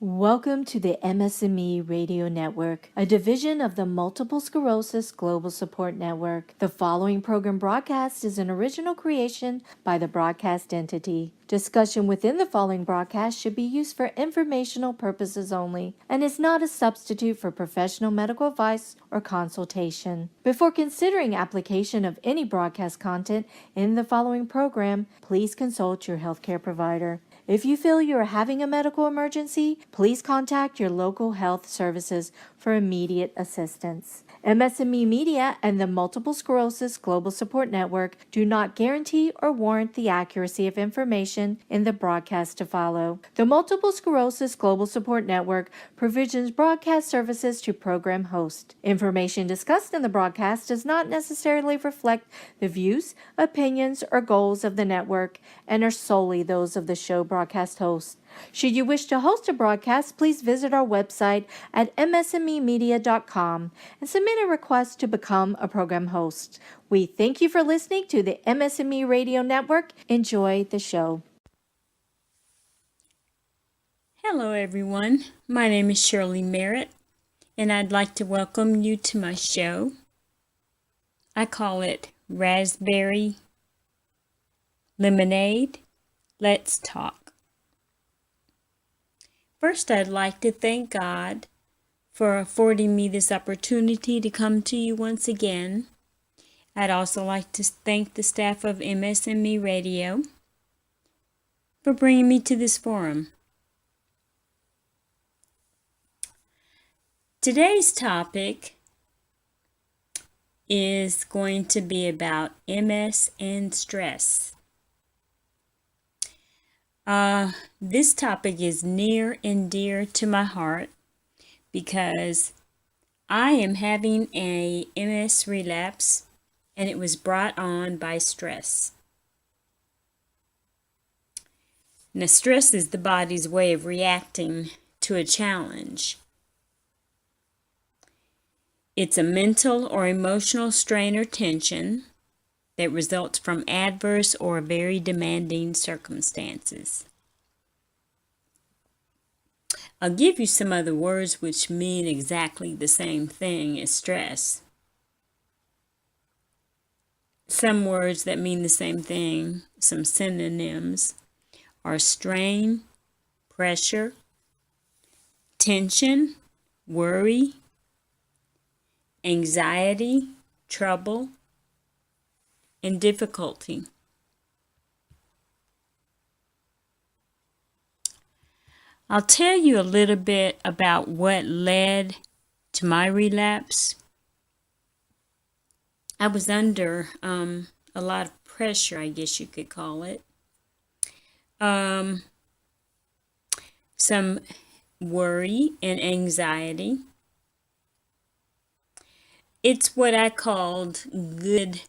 Welcome to the MS&Me Radio Network, a division of the Multiple Sclerosis Global Support Network. The following program broadcast is an original creation by the broadcast entity. Discussion within the following broadcast should be used for informational purposes only and is not a substitute for professional medical advice or consultation. Before considering application of any broadcast content in the following program, please consult your healthcare provider. If you feel you are having a medical emergency, please contact your local health services for immediate assistance. MS&Me Media and the Multiple Sclerosis Global Support Network do not guarantee or warrant the accuracy of information in the broadcast to follow. The Multiple Sclerosis Global Support Network provisions broadcast services to program hosts. Information discussed in the broadcast does not necessarily reflect the views, opinions, or goals of the network and are solely those of the show broadcast host. Should you wish to host a broadcast, please visit our website at msmemedia.com and submit a request to become a program host. We thank you for listening to the MS&Me Radio Network. Enjoy the show. Hello everyone, my name is Shirley Merritt and I'd like to welcome you to my show. I call it Raspberry Lemonade. Let's talk. First, I'd like to thank God for affording me this opportunity to come to you once again. I'd also like to thank the staff of MS&Me Radio for bringing me to this forum. Today's topic is going to be about MS and stress. This topic is near and dear to my heart because I am having a MS relapse and it was brought on by stress. Now, stress is the body's way of reacting to a challenge. It's a mental or emotional strain or tension that results from adverse or very demanding circumstances. I'll give you some other words which mean exactly the same thing as stress. Some words that mean the same thing, some synonyms, are strain, pressure, tension, worry, anxiety, trouble, and difficulty. I'll tell you a little bit about what led to my relapse. I was under a lot of pressure, I guess you could call it. Some worry and anxiety. It's what I called good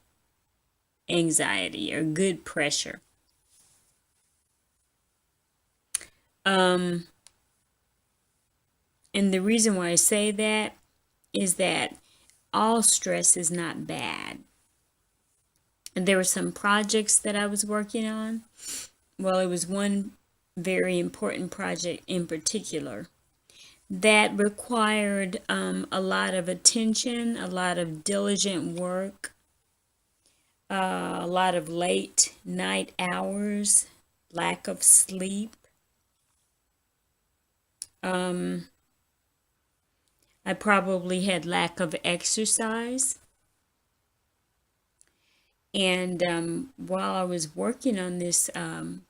anxiety or good pressure. And the reason why I say that is that all stress is not bad. And there were some projects that I was working on. Well, it was one very important project in particular that required a lot of attention, a lot of diligent work, a lot of late night hours, lack of sleep. I probably had lack of exercise. And while I was working on this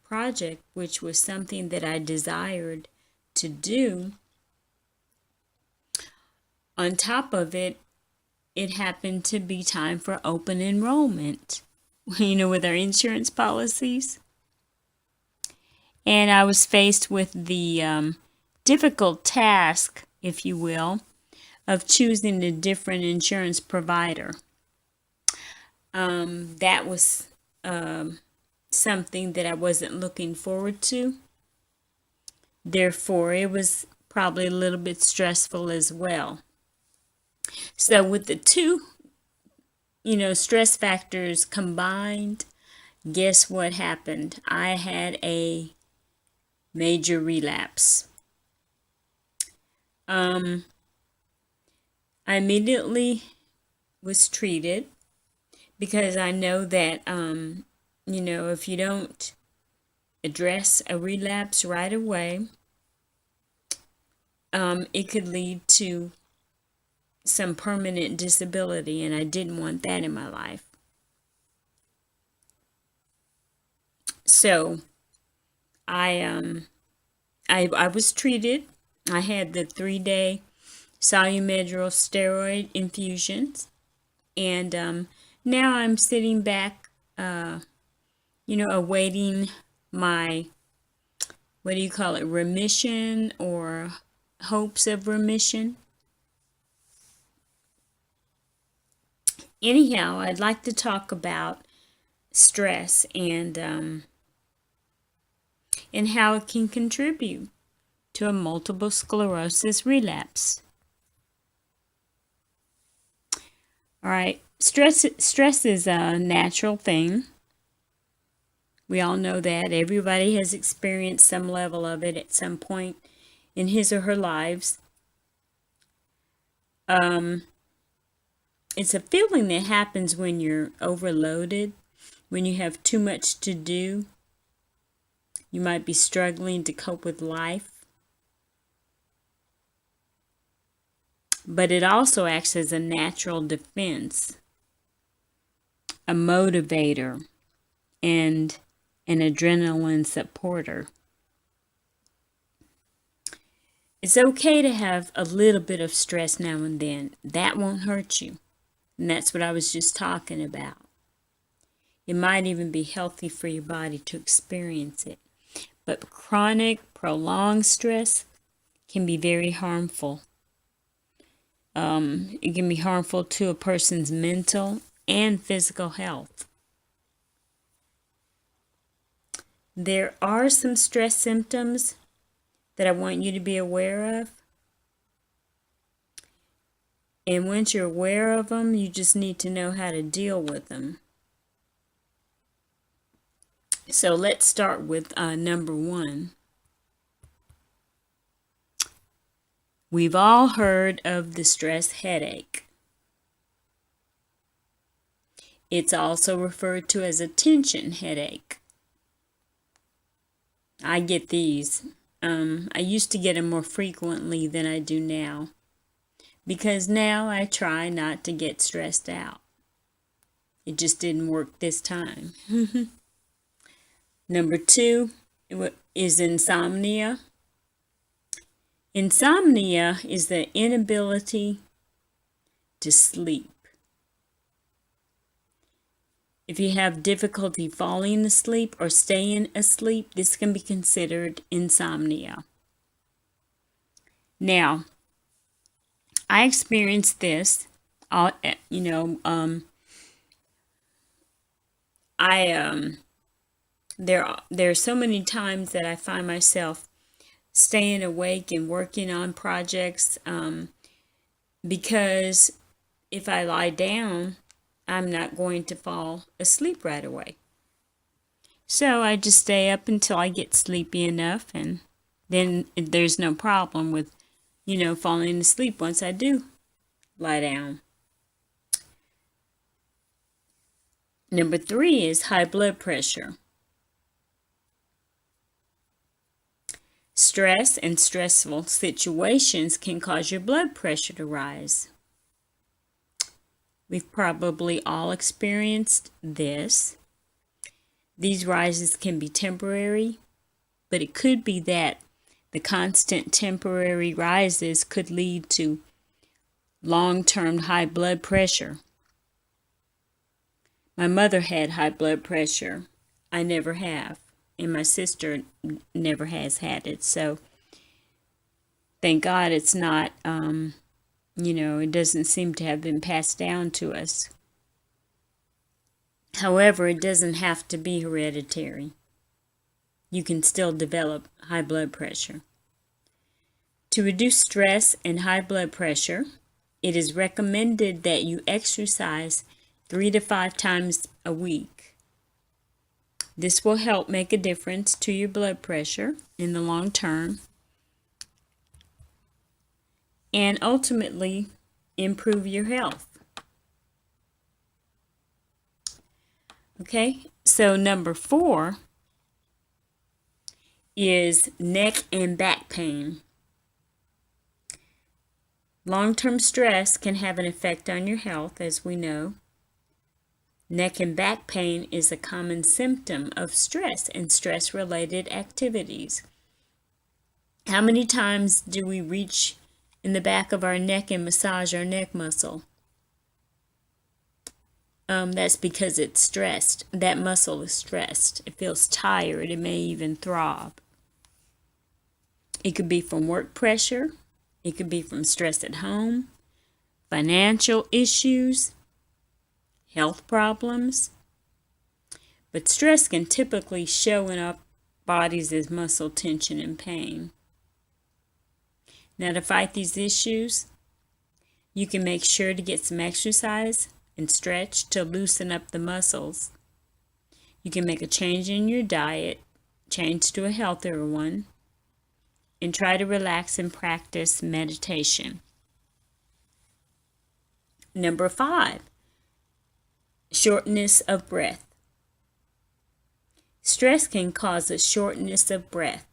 project, which was something that I desired to do, on top of it, it happened to be time for open enrollment, with our insurance policies. And I was faced with the difficult task, if you will, of choosing a different insurance provider. That was something that I wasn't looking forward to. Therefore, it was probably a little bit stressful as well. So with the two, stress factors combined, guess what happened? I had a major relapse. I immediately was treated because I know that, if you don't address a relapse right away, it could lead to some permanent disability, and I didn't want that in my life. So I I was treated. I had the 3-day solumedral steroid infusions, and now I'm sitting back, awaiting my, what do you call it, remission or hopes of remission. Anyhow, I'd like to talk about stress and how it can contribute to a multiple sclerosis relapse. All right, stress is a natural thing. We all know that. Everybody has experienced some level of it at some point in his or her lives. It's a feeling that happens when you're overloaded, when you have too much to do. You might be struggling to cope with life. But it also acts as a natural defense, a motivator, and an adrenaline supporter. It's okay to have a little bit of stress now and then. That won't hurt you. And that's what I was just talking about. It might even be healthy for your body to experience it. But chronic, prolonged stress can be very harmful. It can be harmful to a person's mental and physical health. There are some stress symptoms that I want you to be aware of. And once you're aware of them, you just need to know how to deal with them. So let's start with number 1. We've all heard of the stress headache. It's also referred to as a tension headache. I get these. I used to get them more frequently than I do now, because now I try not to get stressed out. It just didn't work this time. Number 2 is insomnia. Insomnia is the inability to sleep. If you have difficulty falling asleep or staying asleep, this can be considered insomnia. Now, I experienced this. There are so many times that I find myself staying awake and working on projects because if I lie down, I'm not going to fall asleep right away. So I just stay up until I get sleepy enough, and then there's no problem with, falling asleep once I do lie down. Number 3 is high blood pressure. Stress and stressful situations can cause your blood pressure to rise. We've probably all experienced this. These rises can be temporary, but it could be that the constant temporary rises could lead to long-term high blood pressure. My mother had high blood pressure. I never have, and my sister never has had it. So thank God it's not, it doesn't seem to have been passed down to us. However, it doesn't have to be hereditary. You can still develop high blood pressure. To reduce stress and high blood pressure, it is recommended that you exercise 3 to 5 times a week. This will help make a difference to your blood pressure in the long term. and ultimately improve your health. Okay, so number 4 is neck and back pain. Long-term stress can have an effect on your health, as we know. Neck and back pain is a common symptom of stress and stress-related activities. How many times do we reach in the back of our neck and massage our neck muscle? That's because it's stressed. That muscle is stressed. It feels tired. It may even throb. It could be from work pressure. It could be from stress at home, financial issues, health problems. But stress can typically show in our bodies as muscle tension and pain. Now, to fight these issues, you can make sure to get some exercise and stretch to loosen up the muscles. You can make a change in your diet, change to a healthier one, and try to relax and practice meditation. Number 5, shortness of breath. Stress can cause a shortness of breath.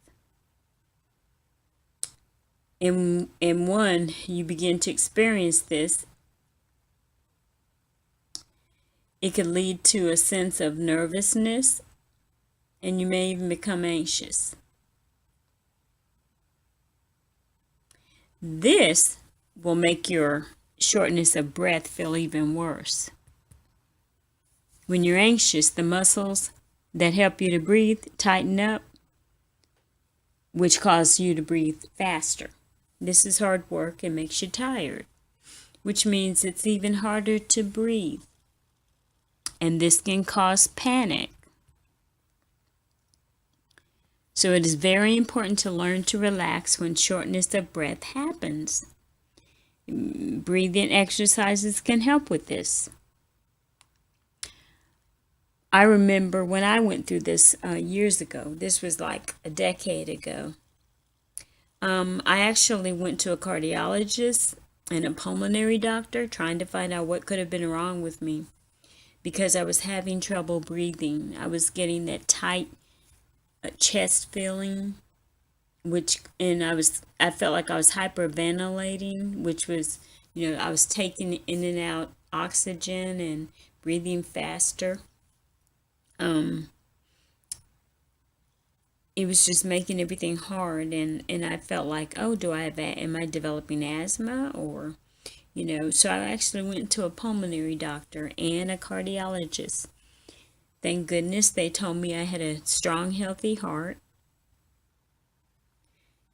And when you begin to experience this, it could lead to a sense of nervousness, and you may even become anxious. This will make your shortness of breath feel even worse. When you're anxious, the muscles that help you to breathe tighten up, which causes you to breathe faster. This is hard work and makes you tired, which means it's even harder to breathe. And this can cause panic. So it is very important to learn to relax when shortness of breath happens. Breathing exercises can help with this. I remember when I went through this years ago. This was like a decade ago. I actually went to a cardiologist and a pulmonary doctor trying to find out what could have been wrong with me, because I was having trouble breathing. I was getting that tight chest feeling, I felt like I was hyperventilating, which was, I was taking in and out oxygen and breathing faster. It was just making everything hard, and I felt like, oh, am I developing asthma, or, so I actually went to a pulmonary doctor and a cardiologist. Thank goodness they told me I had a strong, healthy heart.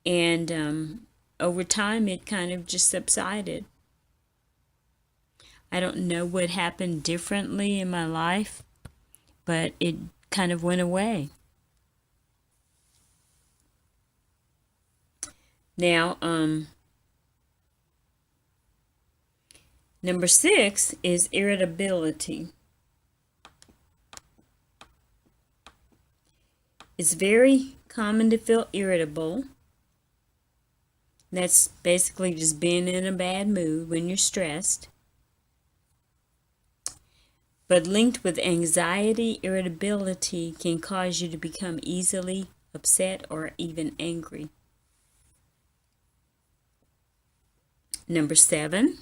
And over time, it kind of just subsided. I don't know what happened differently in my life, but it kind of went away. Now, number 6 is irritability. It's very common to feel irritable. That's basically just being in a bad mood when you're stressed. But linked with anxiety, irritability can cause you to become easily upset or even angry. Number 7,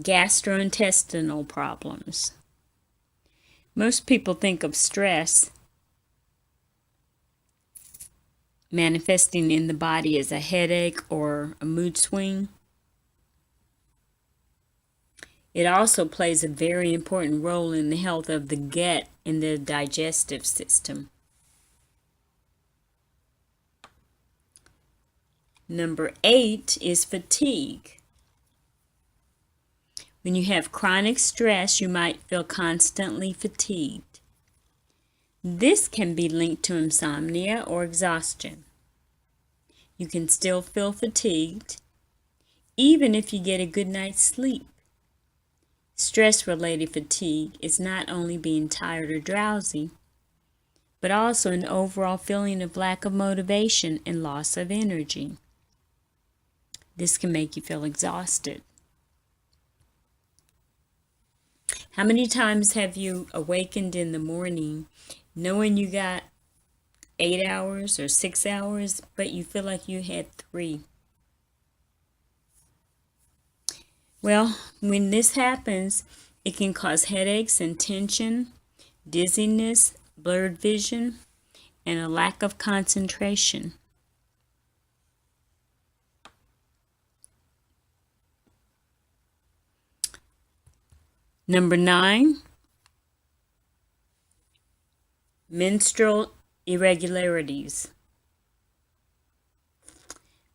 gastrointestinal problems. Most people think of stress manifesting in the body as a headache or a mood swing. It also plays a very important role in the health of the gut and the digestive system. Number 8 is fatigue. When you have chronic stress, you might feel constantly fatigued. This can be linked to insomnia or exhaustion. You can still feel fatigued, even if you get a good night's sleep. Stress-related fatigue is not only being tired or drowsy, but also an overall feeling of lack of motivation and loss of energy. This can make you feel exhausted. How many times have you awakened in the morning knowing you got 8 hours or 6 hours, but you feel like you had 3? Well, when this happens, it can cause headaches and tension, dizziness, blurred vision, and a lack of concentration. Number 9, menstrual irregularities.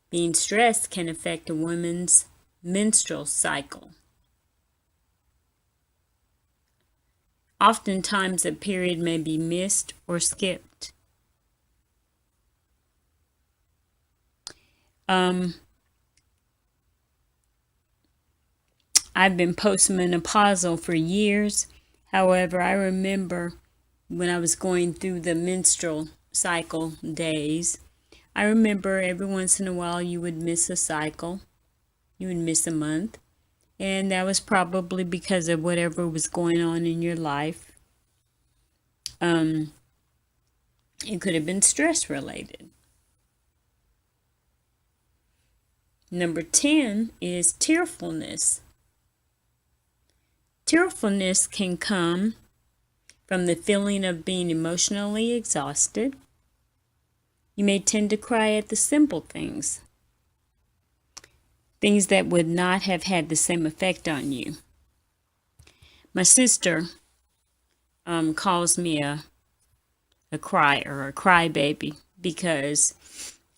Being stressed can affect a woman's menstrual cycle. Oftentimes, a period may be missed or skipped. I've been postmenopausal for years. However, I remember when I was going through the menstrual cycle days, I remember every once in a while you would miss a cycle, you would miss a month, and that was probably because of whatever was going on in your life. It could have been stress related. Number 10 is tearfulness. Tearfulness can come from the feeling of being emotionally exhausted. You may tend to cry at the simple things, things that would not have had the same effect on you. My sister calls me a crier, a crybaby, because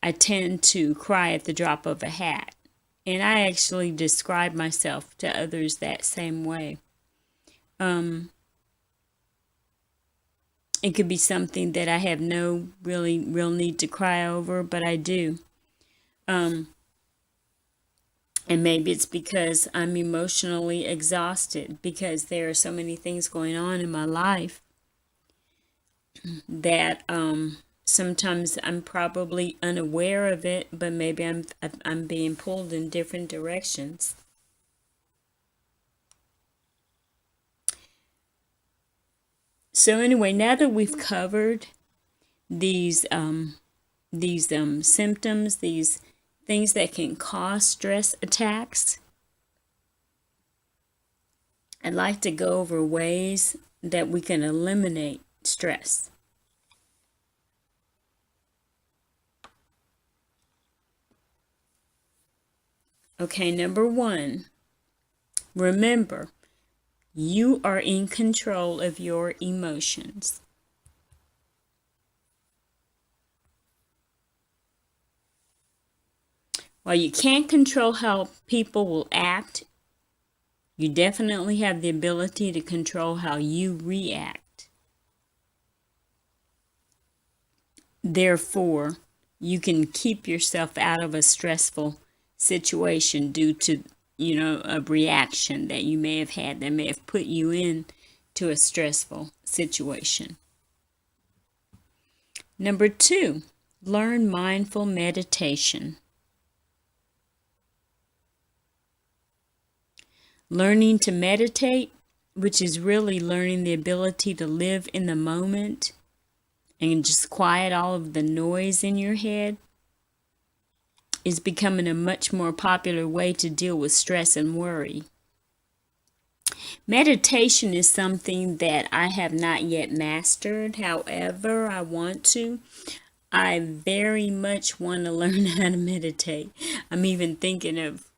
I tend to cry at the drop of a hat. And I actually describe myself to others that same way. It could be something that I have no real need to cry over, but I do. And maybe it's because I'm emotionally exhausted, because there are so many things going on in my life that sometimes I'm probably unaware of it, but maybe I'm being pulled in different directions. So anyway, now that we've covered these symptoms, these things that can cause stress attacks, I'd like to go over ways that we can eliminate stress. Okay, number 1, remember, you are in control of your emotions. While you can't control how people will act, you definitely have the ability to control how you react. Therefore, you can keep yourself out of a stressful situation due to, a reaction that you may have had that may have put you into a stressful situation. Number 2, learn mindful meditation. Learning to meditate, which is really learning the ability to live in the moment and just quiet all of the noise in your head, is becoming a much more popular way to deal with stress and worry. Meditation is something that I have not yet mastered. However, I want to. I very much want to learn how to meditate. I'm even thinking of,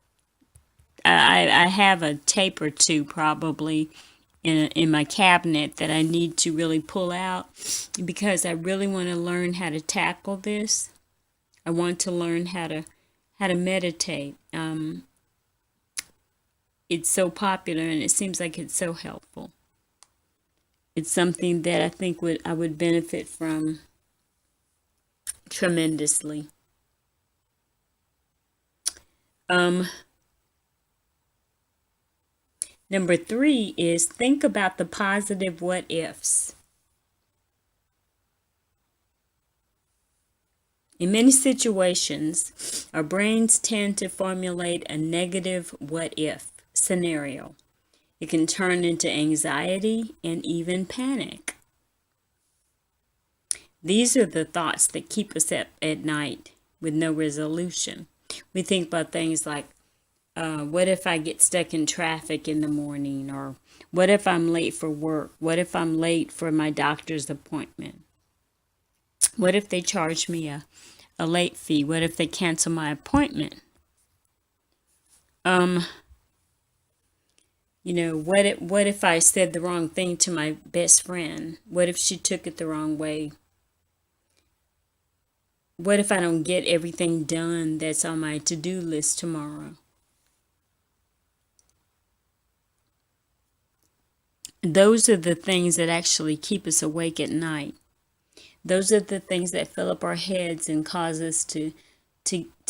I have a tape or two probably in my cabinet that I need to really pull out, because I really want to learn how to tackle this. I want to learn how to meditate. It's so popular and it seems like it's so helpful. It's something that I think I would benefit from tremendously. Number 3 is think about the positive what ifs. In many situations, our brains tend to formulate a negative what if scenario. It can turn into anxiety and even panic. These are the thoughts that keep us up at night with no resolution. We think about things like, what if I get stuck in traffic in the morning? Or what if I'm late for work? What if I'm late for my doctor's appointment? What if they charge me a late fee? What if they cancel my appointment? What if I said the wrong thing to my best friend? What if she took it the wrong way? What if I don't get everything done that's on my to-do list tomorrow? Those are the things that actually keep us awake at night. Those are the things that fill up our heads and cause us to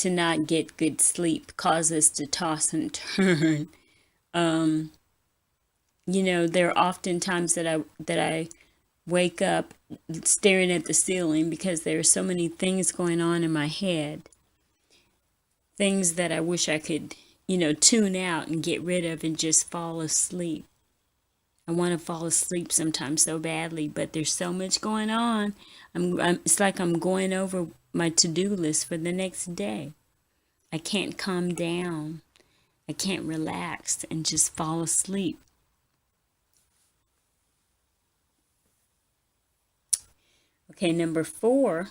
not get good sleep, cause us to toss and turn. There are often times that I wake up staring at the ceiling because there are so many things going on in my head. Things that I wish I could, tune out and get rid of and just fall asleep. I want to fall asleep sometimes so badly, but there's so much going on. It's like I'm going over my to-do list for the next day. I can't calm down. I can't relax and just fall asleep. Okay, number 4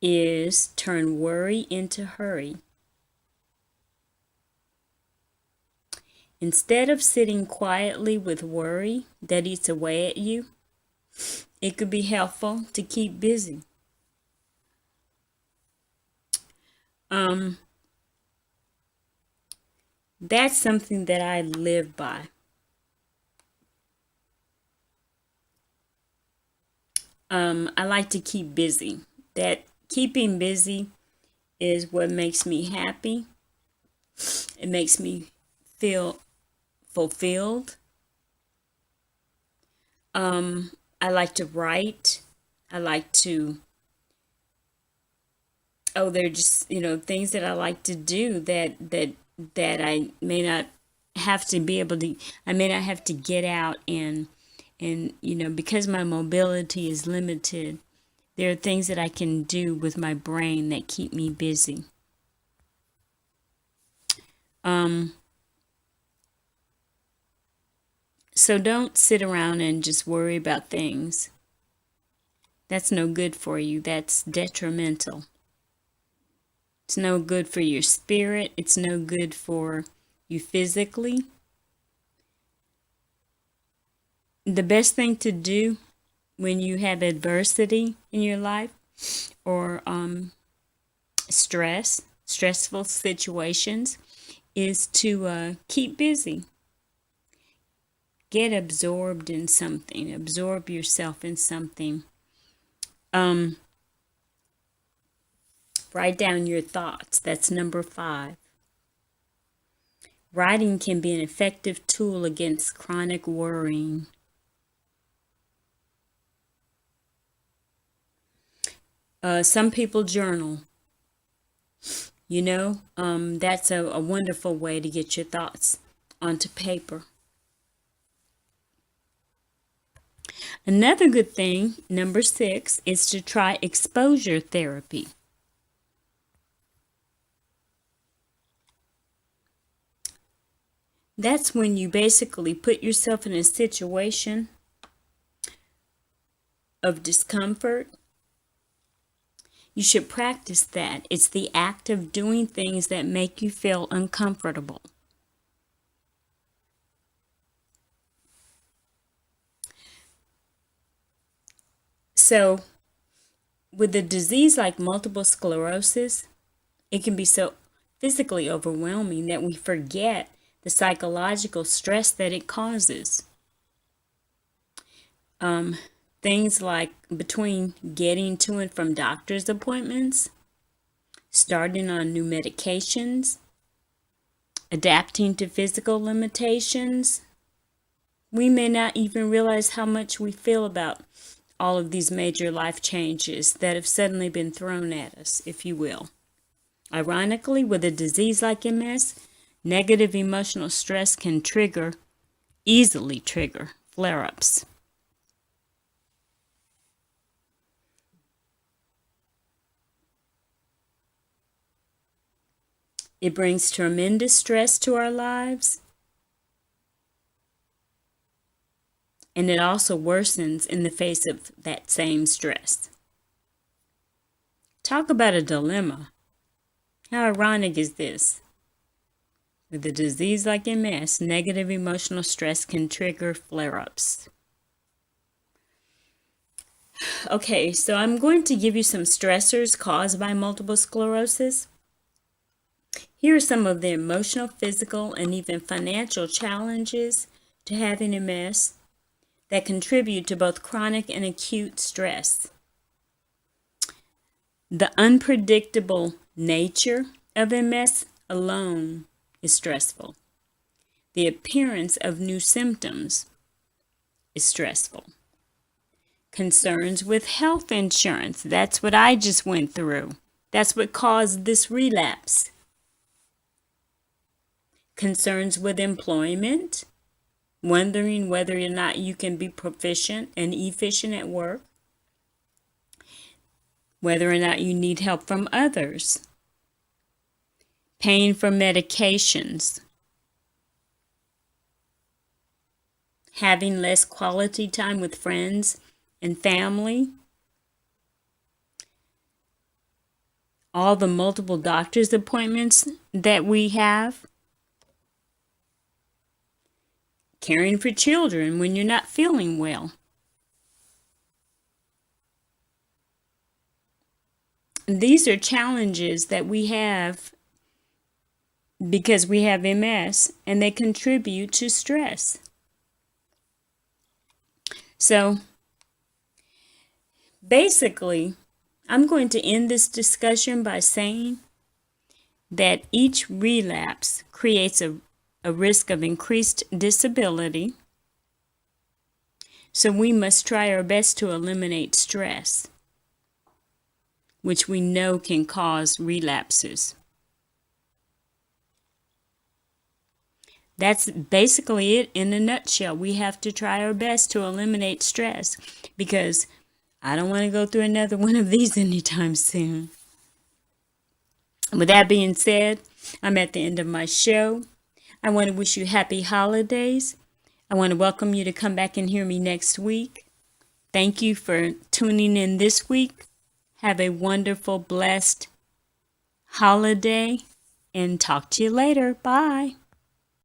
is turn worry into hurry. Instead of sitting quietly with worry that eats away at you, it could be helpful to keep busy. That's something that I live by. I like to keep busy. That keeping busy is what makes me happy. It makes me feel fulfilled. I like to write. I like to, they're just, things that I like to do that I may not have to be able to, I may not have to get out and because my mobility is limited, there are things that I can do with my brain that keep me busy. So don't sit around and just worry about things. That's no good for you. That's detrimental. It's no good for your spirit. It's no good for you physically. The best thing to do when you have adversity in your life or stressful situations is to keep busy. Get absorbed in something. Absorb yourself in something. Write down your thoughts. That's number 5. Writing can be an effective tool against chronic worrying. Some people journal. That's a wonderful way to get your thoughts onto paper. Another good thing, number 6, is to try exposure therapy. That's when you basically put yourself in a situation of discomfort. You should practice that. It's the act of doing things that make you feel uncomfortable. So, with a disease like multiple sclerosis, it can be so physically overwhelming that we forget the psychological stress that it causes. Things like between getting to and from doctor's appointments, starting on new medications, adapting to physical limitations. We may not even realize how much we feel about all of these major life changes that have suddenly been thrown at us, if you will. Ironically, with a disease like MS, negative emotional stress can easily trigger flare-ups. It brings tremendous stress to our lives, and it also worsens in the face of that same stress. Talk about a dilemma. How ironic is this? With a disease like MS, negative emotional stress can trigger flare-ups. Okay, so I'm going to give you some stressors caused by multiple sclerosis. Here are some of the emotional, physical, and even financial challenges to having MS that contribute to both chronic and acute stress. The unpredictable nature of MS alone is stressful. The appearance of new symptoms is stressful. Concerns with health insurance, that's what I just went through. That's what caused this relapse. Concerns with employment, wondering whether or not you can be proficient and efficient at work, whether or not you need help from others, paying for medications, having less quality time with friends and family, all the multiple doctor's appointments that we have, caring for children when you're not feeling well. These are challenges that we have because we have MS, and they contribute to stress. So basically, I'm going to end this discussion by saying that each relapse creates a risk of increased disability. So we must try our best to eliminate stress, which we know can cause relapses. That's basically it in a nutshell. We have to try our best to eliminate stress because I don't want to go through another one of these anytime soon. With that being said, I'm at the end of my show. I want to wish you happy holidays. I want to welcome you to come back and hear me next week. Thank you for tuning in this week. Have a wonderful, blessed holiday, and talk to you later. Bye.